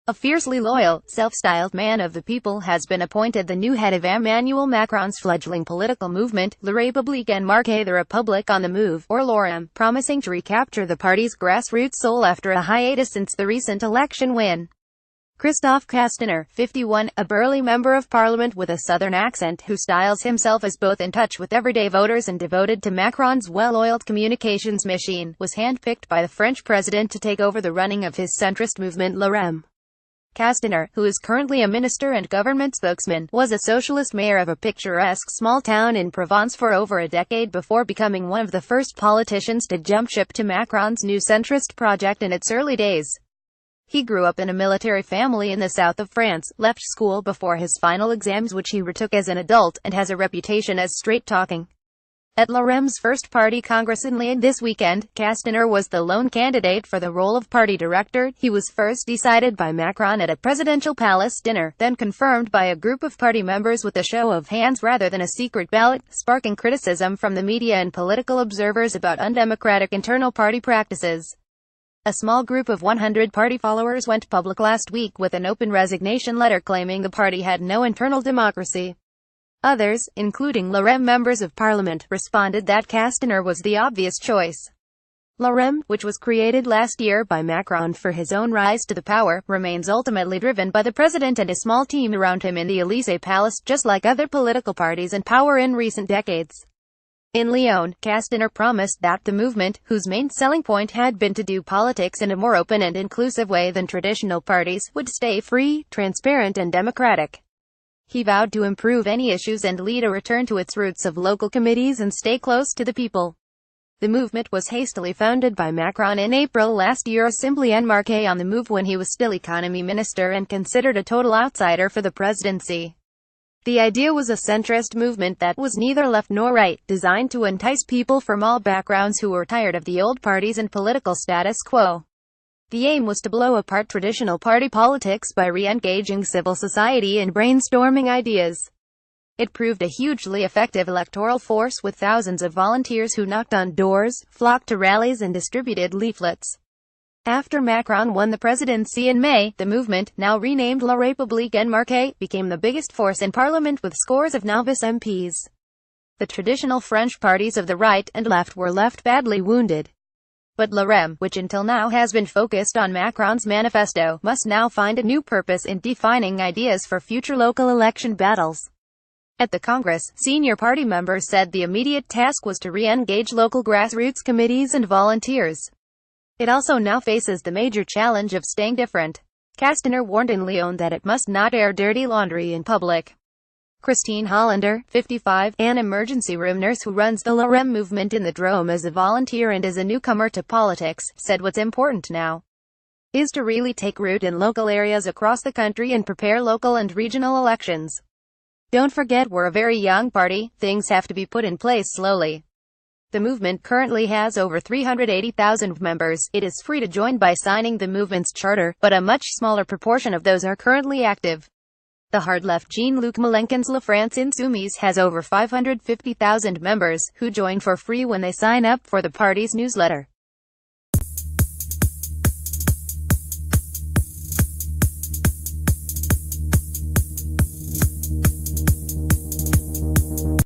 A fiercely loyal, self-styled man of the people has been appointed the new head of Emmanuel Macron's fledgling political movement, La République en Marche, the Republic on the Move, or LOREM, promising to recapture the party's grassroots soul after a hiatus since the recent election win. Christop, 51, a burly member of parliament with a southern accent who styles himself as both in touch with everyday voters and devoted to Macron's well-oiled communications machine, was handpicked by the French president to take over the running of his centrist movement LOREM. Castaner, who is currently a minister and government spokesman, was a socialist mayor of a picturesque small town in Provence for over a decade before becoming one of the first politicians to jump ship to Macron's new centrist project in its early days. He grew up in a military family in the south of France, left school before his final exams which he retook as an adult, and has a reputation as straight-talking. At LOREM's first party congress in Lyon this weekend, Castaner was the lone candidate for the role of party director. He was first decided by Macron at a presidential palace dinner, then confirmed by a group of party members with a show of hands rather than a secret ballot, sparking criticism from the media and political observers about undemocratic internal party practices. A small group of 100 party followers went public last week with an open resignation letter claiming the party had no internal democracy. Others, including LOREM members of parliament, responded that Castaner was the obvious choice. LOREM, which was created last year by Macron for his own rise to the power, remains ultimately driven by the president and a small team around him in the Élysée Palace, just like other political parties in power in recent decades. In Lyon, Castaner promised that the movement, whose main selling point had been to do politics in a more open and inclusive way than traditional parties, would stay free, transparent and democratic. He vowed to improve any issues and lead a return to its roots of local committees and stay close to the people. The movement was hastily founded by Macron in April last year, simply en marche on the move, when he was still economy minister and considered a total outsider for the presidency. The idea was a centrist movement that was neither left nor right, designed to entice people from all backgrounds who were tired of the old parties and political status quo. The aim was to blow apart traditional party politics by re-engaging civil society and brainstorming ideas. It proved a hugely effective electoral force, with thousands of volunteers who knocked on doors, flocked to rallies and distributed leaflets. After Macron won the presidency in May, the movement, now renamed La République en Marche, became the biggest force in parliament with scores of novice MPs. The traditional French parties of the right and left were left badly wounded. But LOREM, which until now has been focused on Macron's manifesto, must now find a new purpose in defining ideas for future local election battles. At the Congress, senior party members said the immediate task was to re-engage local grassroots committees and volunteers. It also now faces the major challenge of staying different. Castaner warned in Lyon that it must not air dirty laundry in public. Christine Hollander, 55, an emergency room nurse who runs the LOREM movement in the Drôme as a volunteer and is a newcomer to politics, said what's important now is to really take root in local areas across the country and prepare local and regional elections. Don't forget, we're a very young party, things have to be put in place slowly. The movement currently has over 380,000 members. It is free to join by signing the movement's charter, but a much smaller proportion of those are currently active. The hard-left Jean-Luc Mélenchon's La France Insoumise has over 550,000 members, who join for free when they sign up for the party's newsletter.